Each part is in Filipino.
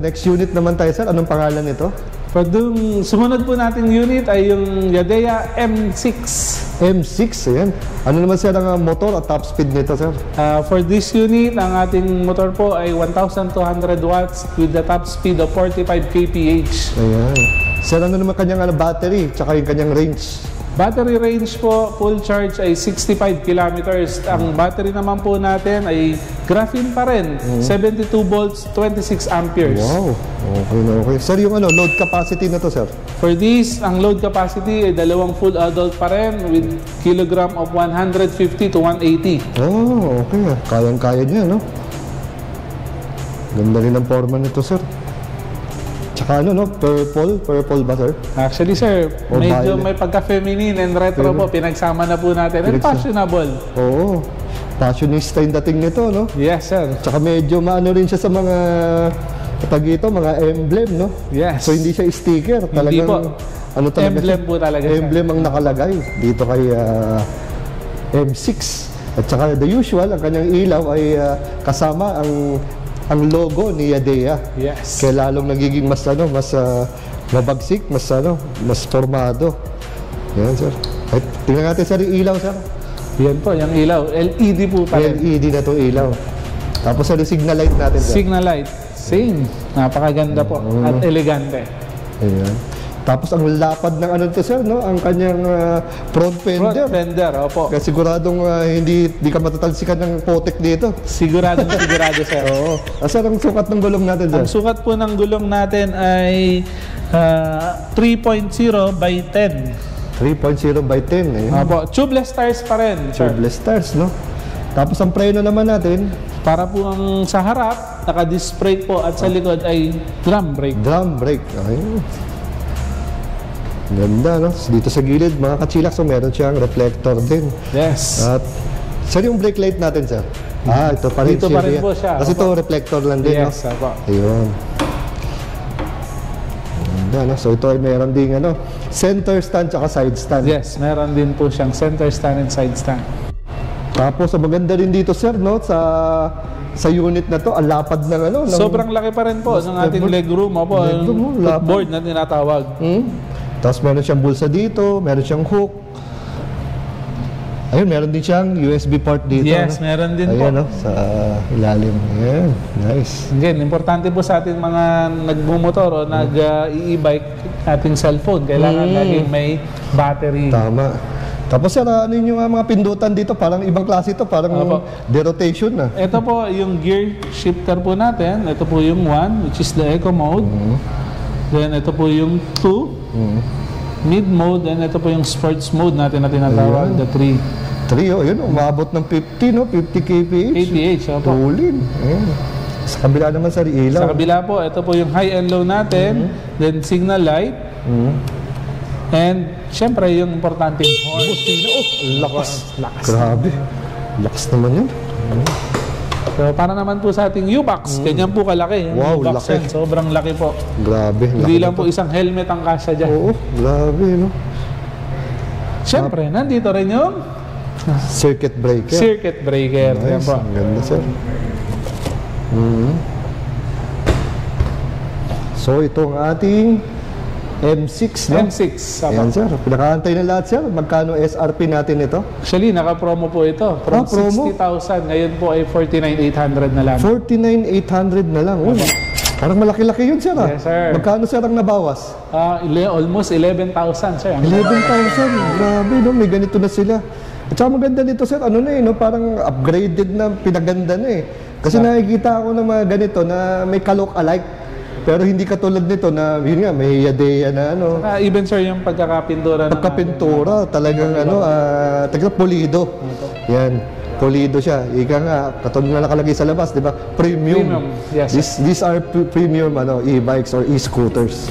next unit naman tayo sir. Anong pangalan nito? For yung sumunod po nating unit ay yung Yadea M6. M6, ayan. Ano naman sir ang motor at top speed nito sir? For this unit, ang ating motor po ay 1,200 watts with the top speed of 45 kph. Ayan. Sir, ano naman kanyang battery, tsaka yung kanyang range? Battery range po, full charge ay 65 kilometers. Ang battery naman po natin ay graphene pa rin. 72 volts, 26 amperes. Wow, okay na okay. Sir, yung load capacity na to sir? For this, ang load capacity ay dalawang full adult pa rin with kilogram of 150 to 180. Oh, okay. Kayang-kaya niya, no? Ganda rin ang forma nito sir. Tsaka purple ba sir? Actually sir, O medyo violet. may pagka-feminine and retro po, pinagsama na po natin. And fashionable. Oo. Fashionista yung dating nito, no? Yes sir. Tsaka medyo maano rin siya sa mga mga emblem, no? Yes. So hindi siya sticker, talagang po. talaga Emblem po talaga siya. emblem ang nakalagay dito kay M6. At saka the usual, ang kanyang ilaw ay kasama ang logo ni Yadea. Yes. Kaya lalong nagiging mas mabagsik, mas formado. Yan sir. Ay, tingnan natin sir yung ilaw sir. Yan po, yung ilaw. LED po pala. LED na itong ilaw. Tapos ano signal light natin sir? Signal light. Same. Napakaganda po. At elegante. Ayan. Tapos ang lapad ng sir, no? Ang kanyang front fender. Front fender, opo. Kaya siguradong hindi ka matatalsikan ng potek dito. Sigurado sir. Oo. Sir, ang sukat ng gulong natin sir? Ang sukat po ng gulong natin ay 3.0 by 10. 3.0 by 10. Ayan. Opo. Tubeless tires pa rin, sir. Tubeless tires, no? Tapos ang preno naman natin, Para po ang sa harap, naka-disc brake po at sa likod ay drum brake. drum brake. Ayun. Ganda, no? Dito sa gilid, mga kachilax, so meron siyang reflector din. Yes. At, sir, yung brake light natin, sir? Ito pa rin. Dito pa rin po siya. Kasi ito, reflector lang din, Yes, no? opo. Ayun. Ganda, no? So, ito ay meron ding, center stand tsaka side stand. Yes, meron din po siyang center stand and side stand. Tapos, ang maganda rin dito, sir, no? Sa unit na to, ang lapad ng Sobrang laki pa rin po ng ating legroom. Opo, yung footboard na tinatawag. Tapos meron siyang bulsa dito, meron siyang hook. Ayun, meron din siyang USB port dito. Yes, meron din po. Ayan, sa ilalim. Ayan, nice. Again, importante po sa ating mga nagbumotor o nag-e-bike ating cellphone. Kailangan laging may battery. Tama. Tapos sir, ano yung mga pindutan dito? Parang ibang klase ito, parang derotation na. Ito po yung gear shifter po natin. Ito po yung 1, which is the eco mode. Then ito po yung 2, mid mode. And ito po yung sports mode natin na tinatawag, the 3. 3, yun, umabot ng 50, no? 50 kph. kph, opo. Tulin. Ayan. Sa kabila naman sir, ilaw. Sa kabila po, ito po yung high and low natin. Then signal light. And syempre yung importante horn. Lakas. Grabe. Lakas naman yun. So para naman po sa ating U-Box, ganyan po kalaki. Wow, U-Box laki. yan. Sobrang laki po. Grabe. Hindi lang po isang helmet ang kasya dyan. Oo, grabe, no? Syempre, nandito rin yung Circuit breaker. circuit breaker. Yan Nice. po. Ang ganda, sir. So, ito ang ating M6, no? M6. Ayan, sir. Pinakaantay na lahat, sir. Magkano SRP natin ito? Actually, naka-promo po ito. From promo? 60,000, ngayon po ay 49,800 na lang. 49,800 na lang. Uy, parang malaki-laki yun, sir. Yes, sir. Magkano, sir, ang nabawas? Almost 11,000, sir. 11,000. Grabe, no? May ganito na sila. At saka maganda dito, sir, no? Parang upgraded na, pinaganda na eh. Kasi nakikita ako ng mga ganito na may ka-look-alike. Pero hindi katulad nito na, yun nga, may Yadea na Even, sir, yung pagkakapintura pagkapintura, talagang talagang pulido. Yan, pulido siya. Ika nga, katulad na nakalagay sa labas, di ba? Premium. Yes, These are premium e-bikes or e-scooters.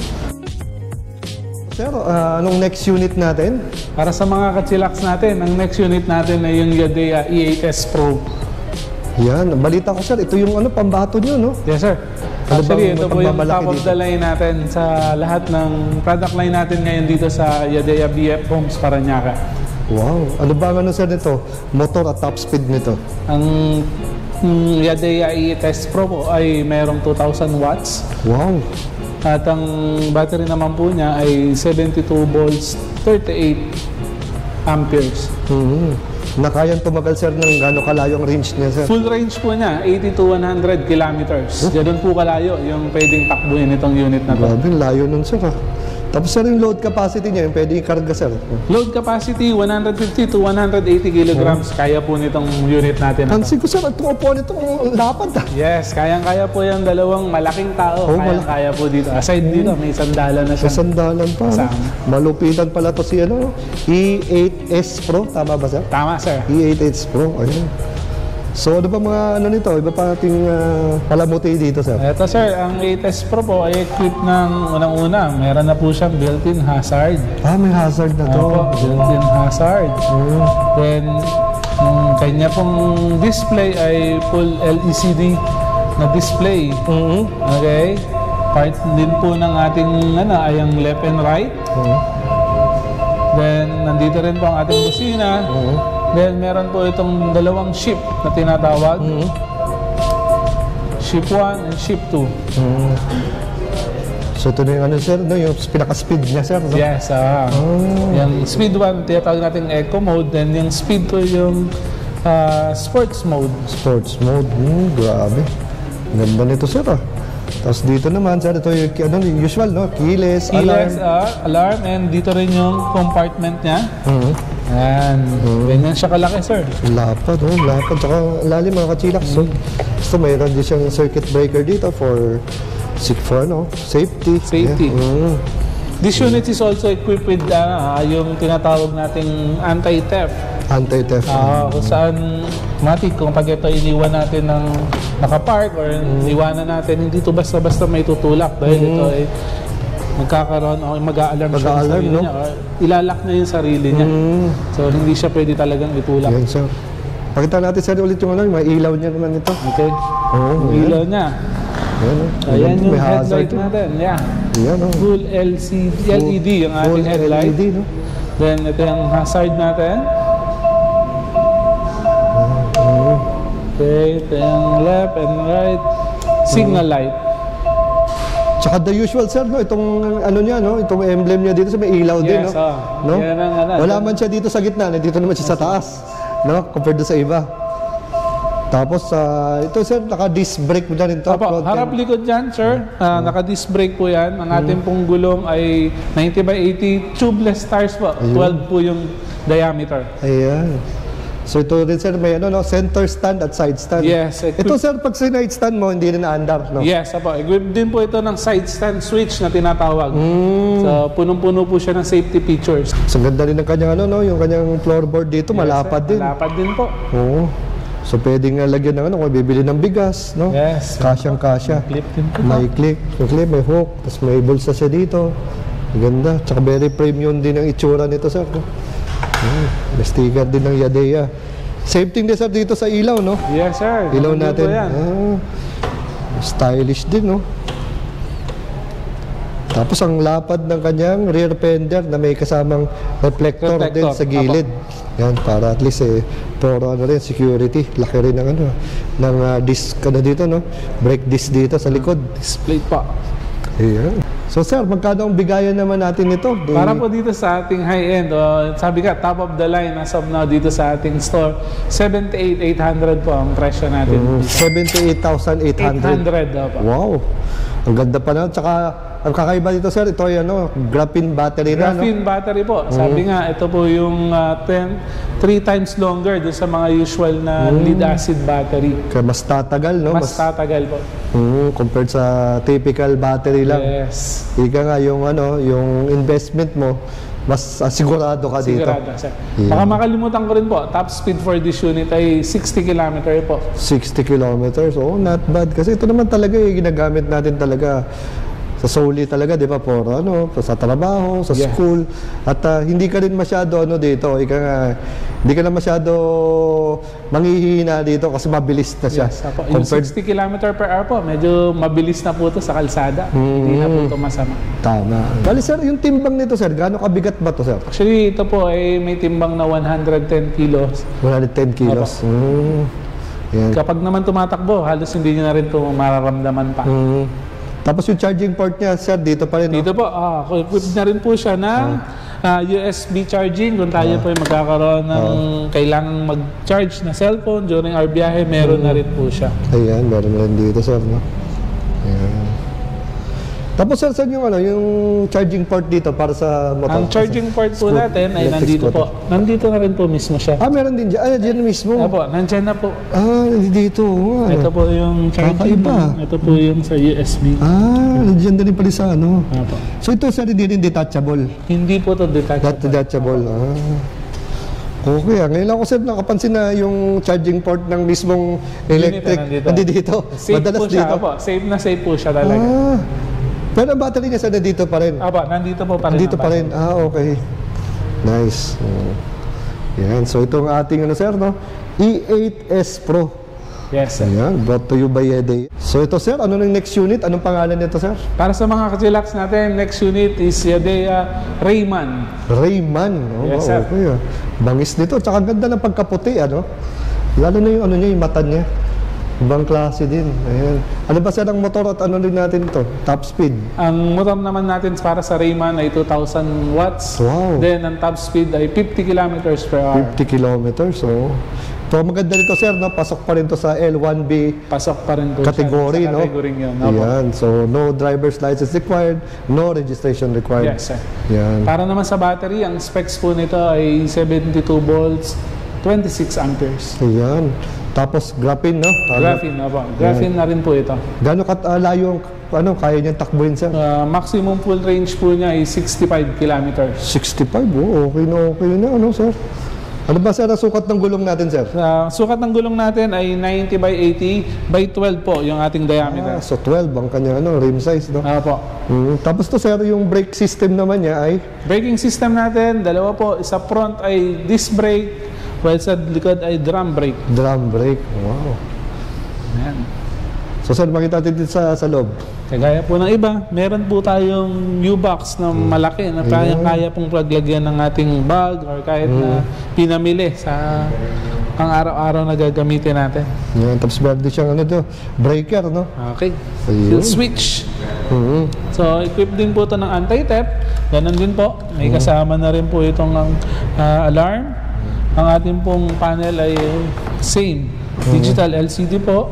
Sir, anong next unit natin? Para sa mga kachilax natin, ang next unit natin ay yung Yadea E8S Pro. Yan, balita ko, sir, ito yung pambato nyo, no? Yes, sir. Ano Actually, bang ito po yung pagmamalaki top of dito? the line natin sa lahat ng product line natin ngayon dito sa Yadea BF Homes Parañaque. Wow, ano ba sir nito? Motor at top speed nito? Ang Yadea E-Test Pro po ay mayroong 2,000 watts. Wow. At ang battery naman po niya ay 72 volts, 38 amperes. Na kayang tumagal sir ng gano'ng kalayo ang range niya sir? Full range po niya, 80 to 100 kilometers. Ganun po kalayo yung pwedeng takbuhin itong unit na to. Grabe, layo nun sir ha. Tapos sir, yung load capacity niya, yung pwede ikarga sir. Load capacity, 150 to 180 kilograms. Kaya po nitong unit natin na to. Pansin ko sir, itong upuan itong lapad ha. Yes, kayang-kaya po yung dalawang malaking tao. Oh, Kayang-kaya po dito. Aside dito, may sandalan na siya. Sa sandalan pa. Kasama. Malupitan pala to si ano, E8S Pro, tama ba sir? Tama, sir. E8S Pro, ayun. So ano ba mga ano nito, iba pa ating palamuti dito sir? Ito, sir, ang A-Test Pro po ay equipped ng unang-una. Meron na po siyang built-in hazard. May hazard na to. Opo, built-in hazard. Then, kanya pong display ay full LCD na display. Okay? Part din po ng ating ay ang left and right. Then, nandito rin po ang ating busina. Then, meron po itong dalawang ship na tinatawag. Ship 1 and Ship 2. So ito na yung ano sir, no? Yung pinaka-speed niya sir, no? Yes, yung speed 1, tinatawag natin eco mode. Then, yung speed 2 yung sports mode. Sports mode, grabe. Ganda nito sir ah. Tapos dito naman sir, ito yung ano, usual no? Keyless, alarm. Alarm, and dito rin yung compartment niya. Ayan. Ganyan siya kalaki, sir. Lapad, lapad. Tsaka lalim mga kachilak. So mayroon din siyang circuit breaker dito for safety. Safety. Yeah. This unit is also equipped with yung tinatawag nating anti-theft. Anti-theft. Kung saan, matik, kung pag ito iniwan natin ng nakapark or iwanan natin, hindi ito basta-basta may tutulak dahil ito ay magkakaroon o mag-a-alarm siya sa sarili niya or ilalak niya yung sarili niya. So, hindi siya pwede talagang itulak. Yan, sir. Pakita natin sir ulit yung mga ilaw niya naman ito. Okay. Yung ilaw niya. Ayan yung headlight natin. Yeah. Full LED yung ating headlight. LED, no? Then, ito yung hazard natin. Okay, ito yung left and right. Signal light. Tsaka the usual sir, no? Itong ano niya, no? Itong emblem niya dito sa may ilaw din, no? No? Yan ang wala man siya dito sa gitna, dito naman siya sa taas, no? Compared do sa iba. Tapos ito sir, naka-disc brake na rin to. Harap likod dyan, sir. Naka-disc brake po yan. Ang ating pong gulong ay 90/80 tubeless tires po. 12 po yung diameter. Ayan. So ito rin sir, may ano, no? Center stand at side stand. Yes. Ito sir, pag side stand mo, hindi na naandar, no? Yes, apo. Equipped din po ito ng side stand switch na tinatawag. So, punong-puno po siya ng safety features. So ganda rin ng kanyang ano, no? Yung kanyang floorboard dito, malapad din. Malapad din po. Oo. So pwedeng lagyan ng ano, kung bibili ng bigas, no? Yes. Kasyang-kasya. Clip din po. May clip, may hook, tapos may bulsa siya dito. Ganda. Tsaka very premium din ang itsura nito sir. May sticker din ng Yadea. Same thing din sir dito sa ilaw, no? Yes sir. Ilaw natin. Stylish din, no? Tapos ang lapad ng kanyang rear fender na may kasamang reflector din sa gilid. Yan, para at least for ano rin, security. Laki rin ng ano, ng disc dito, no? Brake disc dito sa likod. Display pa. Ayan. So sir, magkano ang bigayan naman natin nito? Para po dito sa ating high-end, sabi ka, top of the line as of now dito sa ating store, 78,800 po ang presyo natin. 78,800. 800 po. Wow! Ang ganda pa na. Tsaka, ang kakaiba dito sir, ito ay ano, graphene battery na, no? Graphene battery po. Sabi nga, ito po yung 3 times longer dun sa mga usual na lead-acid battery. Kaya mas tatagal, no? Mas tatagal po. Compared sa typical battery lang. Yes. Ika nga yung ano, yung investment mo, mas sigurado ka dito. Sigurado, sir. Baka makalimutan ko rin po, top speed for this unit ay 60 km po. 60 kilometers, oh, not bad. Kasi ito naman talaga ginagamit natin talaga sa solely talaga, di ba, for ano, sa trabaho, sa school. At hindi ka rin masyado ano dito, hindi ka na masyado manghihina dito kasi mabilis na siya. Yes, yung 60 km per hour po, medyo mabilis na po ito sa kalsada. Hindi na po ito masama. Tama. Bali sir, yung timbang nito sir, gaano kabigat ba to sir? Actually, ito po ay may timbang na 110 kilos. 110 kilos. Yan. Kapag naman tumatakbo, halos hindi nyo na rin ito mararamdaman pa. Tapos yung charging port niya, sir, dito pa rin, no? Dito po, equipped na rin po siya ng USB charging. Kung tayo po ay magkakaroon ng kailangang mag-charge na cellphone during our biyahe, meron na rin po siya. Ayan, meron na rin dito, sir, no? Ayan. Tapos, sir, saan yung, yung charging port dito para sa motor? Ang charging port po natin ay electric nandito scooter. po. Nandito na rin po mismo siya. Meron din dyan. Dyan mismo. Opo, nandyan na po. Dito. Ito po yung charging. Kakaiba. Ito po yung sa USB. Dyan na rin pala sa ano. Opo. So, ito, sir, hindi rin detachable. Hindi po ito detachable. Detachable. Okay, ngayon lang ako, sir, nakapansin na yung charging port ng mismong electric. Nandito. Safe Madalas po siya. dito. Opo, safe po siya talaga. Pero ang battery niya, sir, nandito pa rin. Opo, nandito po pa rin. Nandito pa rin. Okay. Nice. Yan. So, itong ating, sir, no? E8S Pro. Yes, sir. Ayan, brought to you by Yede. So, ito, sir, ano yung next unit? Anong pangalan nito, sir? Para sa mga kachilax natin, next unit is Yadea Rayman. Rayman. Yes, sir. Okay, bangis nito. Tsaka ganda ng pagkaputi, ano? Lalo na yung niya, yung mata niya. Ibang klase din. Ayan. Ano ba, sir, ang motor at ano din natin ito? Top speed. Ang motor naman natin para sa Rayman ay 2,000 watts. Wow. Then, ang top speed ay 50 kilometers per hour. 50 kilometers, so maganda nito, sir, no? Pasok pa rin to sa L1B Pasok pa rin po category, siya. no? Sa category yun. Opo. Ayan, so no driver's license required, no registration required. Yes, sir. Yan. Para naman sa battery, ang specs po nito ay 72 volts, 26 amperes. Ayan. Tapos graphene, no? Graphene, opo. Graphene na rin po ito. Gano'ng layo ang kaya niyang takbuhin, sir? Maximum full range po niya ay 65 kilometers. 65, okay na, ano, sir? Ano ba, sir, ang sukat ng gulong natin, sir? Sukat ng gulong natin ay 90 by 80 by 12 po yung ating diameter. So 12 ang kanya, rim size, no? Opo. Tapos to, sir, yung brake system naman niya ay? Braking system natin, dalawa po. Sa front ay disc brake, while sa likod ay drum brake. Drum brake, wow. Ayan. So, sir, makita natin dito sa loob. Kagaya po ng iba, meron po tayong U-box na malaki na kaya pong paglagyan ng ating bag or kahit na pinamili sa pang-araw-araw na gagamitin natin. Yan, tapos meron din siyang breaker, no? Okay. Ayun. Fuel switch. So, equipped din po ito ng anti-theft. Ganun din po. May kasama na rin po itong alarm. Ang ating pong panel ay same. Digital LCD po.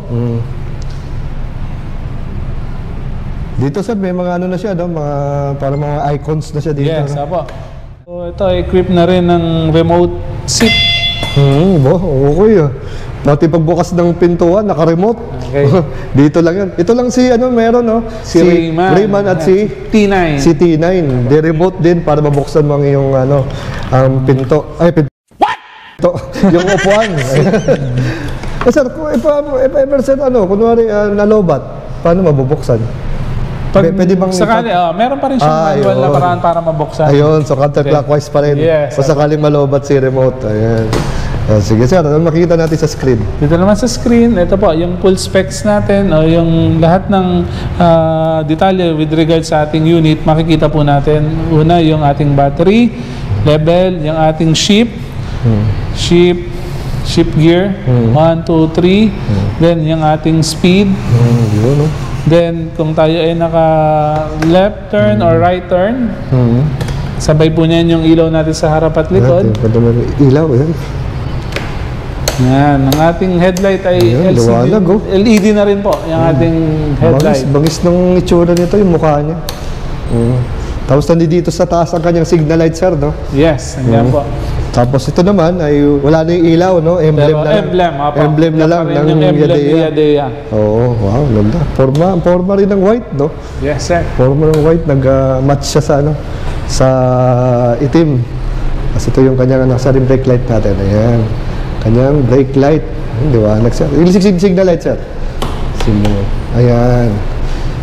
Dito, sir, may mga na siya, no? Parang mga icons na siya dito. Yes, no? apo. So, ito, equipped na rin ng remote seat. Okay, Pati pagbukas ng pintuan, naka-remote. Okay. Dito lang yan. Ito lang meron, no? Si Rayman at si T9. Si T9. Di remote din para mabuksan mo ang iyong, pinto. Ay, pinto. What? Yung upuan. Sir, if ever, sir, kunwari, nalobat, paano mabubuksan? Pwede bang sakali, meron pa rin siyang manual na paraan para mabuksan. Ayun, so counterclockwise pa rin. Yes. So sakaling malobat si remote. Ayan. Sige, sir, ano makikita natin sa screen? Dito naman sa screen, ito po, yung full specs natin o yung lahat ng detalye with regards sa ating unit, makikita po natin. Una, yung ating battery level, yung ating ship gear, 1, 2, 3, then yung ating speed. Yun, no? Then, kung tayo ay naka left turn or right turn, sabay po niyan yung ilaw natin sa harap at likod. Ilaw, yan. Yan, ang ating headlight ay LCD, LED na rin po, yung ating headlight. Bangis ng itsura nito, yung mukha niya. Tapos nandito sa taas ang kanyang signal light, sir, no? Yes, andyan po. Tapos ito naman ay wala na yung ilaw, no? Emblem pero na lang. emblem na lang ng Yadea. Oo, wow, ganda. Forma rin ng white, no? Yes, sir. Forma ng white, nag-match siya sa itim. Kasi ito yung kanyang sa rim brake light natin. Ayan. Kanyang brake light. Di ba? Signal light, sir. Ayan.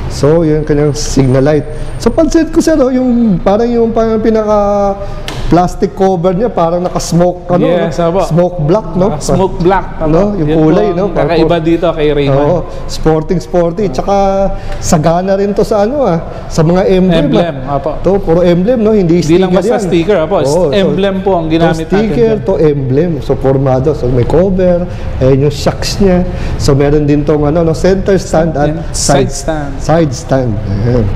So, yun kanyang signal light. So, pansin ko, sir, yung parang yung pinaka plastic cover niya parang naka-smoke, ano, Yes, no? abo. Smoke black, no? Smoke black. No, yung Yun kulay, po no? ang kakaiba dito kay Rayman. Oo, sporty. Tsaka sagana rin to sa ano sa mga emblem. Emblem, apo. To, puro emblem, no? Hindi Hindi lang sticker basta yan. sticker, apo. Oo, Emblem po ang ginamit to sticker, natin. to emblem. So, formado. So, may cover, ayun yung shocks niya. So, meron din tong ano, no, center stand at And side stand. Side stand. Ayan.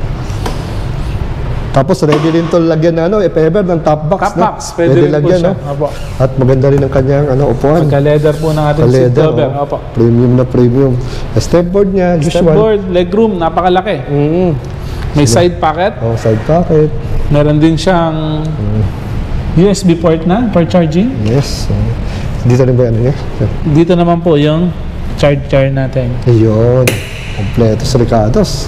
Tapos ready rin to lagyan na ano, if ever ng top box, Top box, pwede rin po lagyan, siya. no? Apo. At maganda rin ang kanyang ano, upuan. Pagka-leather po ng ating seat Leather, cover. oh. Apo. Premium na premium. Stepboard niya, usual. Stepboard, legroom, napakalaki. May side pocket. Oh, side pocket. Meron din siyang USB port na for charging. Yes. Dito rin ba ano niya? Dito naman po yung charger natin. Ayun. Kompleto sa Ricardos.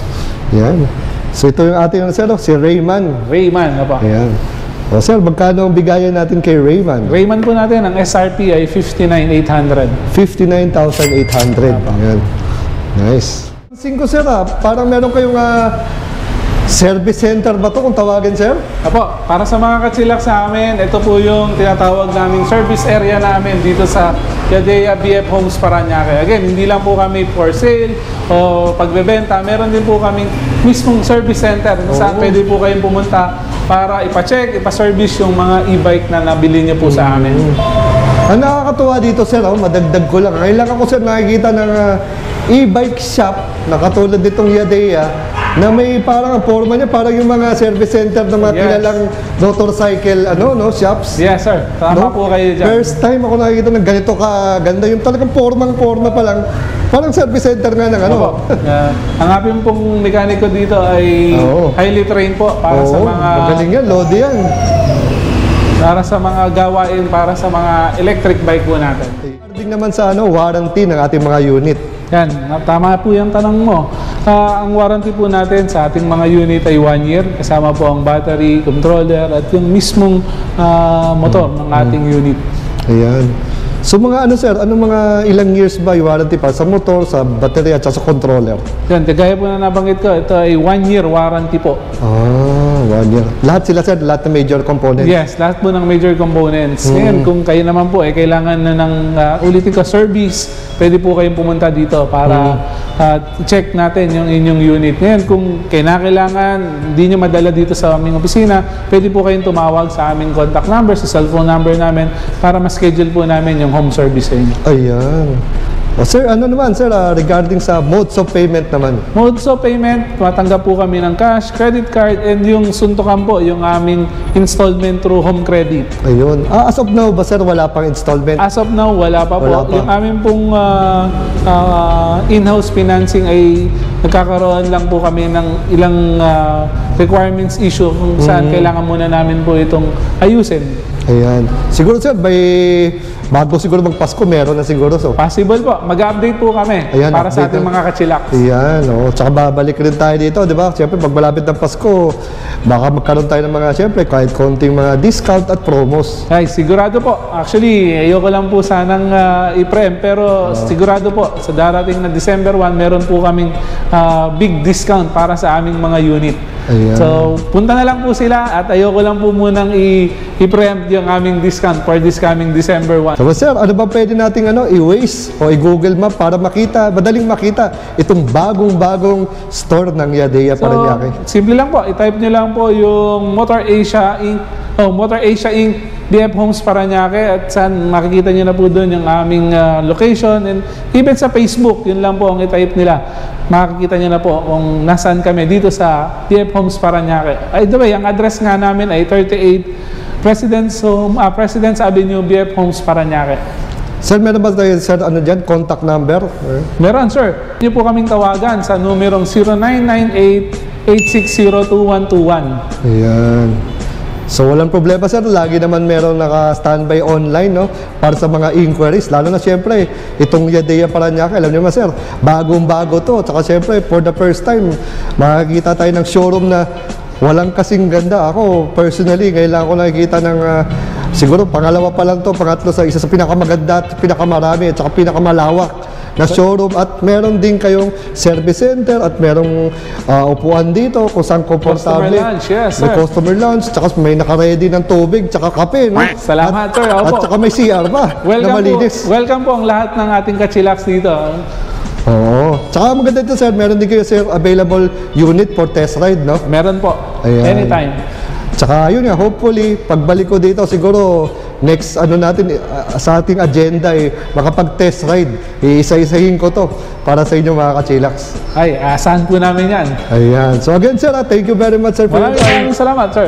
Yan. So ito yung ating ano, sir, no? Si Rayman. Rayman, apo. Ayan. O sir, magkano ang bigayan natin kay Rayman? Rayman po natin, ang SRP ay 59,800. 59,800. Ayan. Nice. Pansin ko sir, parang meron kayong service center ba to kung tawagin sir? Apo, para sa mga katsilak sa amin, ito po yung tinatawag naming service area namin dito sa Yadea BF Homes Parañaque. Again, hindi lang po kami for sale o pagbebenta, meron din po kaming mismong service center kung saan pwede po kayong pumunta para ipa-check, ipa-service yung mga e-bike na nabili niyo po sa amin. Ang nakakatuwa dito sir, madagdag ko lang. Kailangan ko sir nakikita ng e-bike shop na katulad nitong Yadea na may parang ang forma niya parang yung mga service center ng mga Yes. kilalang motorcycle shops. Yes, sir. Tama po kayo dyan. First time ako nakikita ng ganito kaganda yung talagang forma pa lang. Parang service center nga ng ano. Opo. Ang ating pong mekaniko dito ay Oo. highly trained po para sa Oo, mga magaling yan, Lodi yan. para sa mga gawain, para sa mga electric bike po natin. Regarding naman sa warranty ng ating mga unit. Yan, tama po yung tanong mo. Ang warranty po natin sa ating mga unit ay 1 year, kasama po ang battery, controller, at yung mismong motor ng ating unit. Ayan. So mga sir, mga ilang years ba yung warranty para sa motor, sa battery at sa controller? Yan, kagaya po na nabanggit ko, ito ay 1 year warranty po. 1 year. Lahat sila sir, lahat ng major components. Yes, lahat po ng major components. Ngayon, kung kayo naman po ay kailangan na ng ulitin ka service, pwede po kayong pumunta dito para check natin yung inyong unit. Ngayon, kung kailangan, hindi nyo madala dito sa aming opisina, pwede po kayong tumawag sa aming contact number, sa cellphone number namin, para ma-schedule po namin yung home service sa inyo. Ayan. O sir, naman sir, regarding sa modes of payment naman? Modes of payment, matanggap po kami ng cash, credit card, and yung suntukan po, yung aming installment through home credit. Ayun. As of now ba sir, wala pang installment? As of now, wala pa po. Wala pa. Yung aming pong in-house financing ay nagkakaroon lang po kami ng ilang requirements issue kung saan kailangan muna namin po itong ayusin. Ayan. Siguro sir, bago siguro magpasko, meron na siguro. So, Possible po. Mag-update po kami Ayan, para sa update ating na. mga kachilak. ayan. Tsaka babalik rin tayo dito, di ba? Siyempre, pag malapit ng Pasko, baka magkaroon tayo ng mga, siyempre, kahit konting mga discount at promos. Ay, sigurado po. Actually, ayoko lang po sanang i-prem, pero sigurado po, sa darating na December 1, meron po kaming big discount para sa aming mga unit. Ayan. So, punta na lang po sila at ayoko lang po munang i-preempt yung aming discount for this coming December 1. So, sir, ano ba pwede nating i-Waze o i-Google Map para madaling makita itong bagong-bagong store ng Yadea Parañaque? Simple lang po. I-type nyo lang po yung Motor Asia Inc. Motor Asia Inc. BF Homes Parañaque at saan makikita nyo na po doon yung aming location, and even sa Facebook, yun lang po ang i-type nila. Makikita nyo na po kung nasaan kami dito sa BF Homes Parañaque. By the way, ang address nga namin ay 38 President's Avenue, BF Homes Parañaque. Sir, meron ba tayo, sir, contact number? Meron, sir. Hindi po kaming tawagan sa numerong 0998-8602121. Ayan. So, walang problema, sir. Lagi naman meron naka-standby online, no? Para sa mga inquiries. Lalo na, siyempre, itong Yadea Parañaque. Alam niyo ba, sir, bagong-bago to. Tsaka, siyempre, for the first time, makikita tayo ng showroom na walang kasing ganda. Ako, personally, ngayon lang ako nakikita ng siguro pangalawa pa lang to, pangatlo sa isa sa pinakamaganda at pinakamarami at saka pinakamalawak na showroom at meron din kayong service center at merong upuan dito kung saan komportable. Customer lunch, yes, May sir. customer lunch, tsaka may naka-ready ng tubig, tsaka kape, no? Salamat, sir. At Opo. tsaka may CR pa na Welcome po, malinis. welcome po ang lahat ng ating kachilax dito. Oo. Tsaka maganda ito, sir. Meron din kayo, sir, available unit for test ride, no? Meron po. Ayan. Anytime. Tsaka yun nga, hopefully, pagbalik ko dito, siguro next ano natin sa ating agenda makapag-test ride. Iisa-isahin ko to para sa inyo mga kachilax. Ay, asahan po namin yan. Ayan. So again, sir, thank you very much, sir, for your time. Maraming salamat, sir.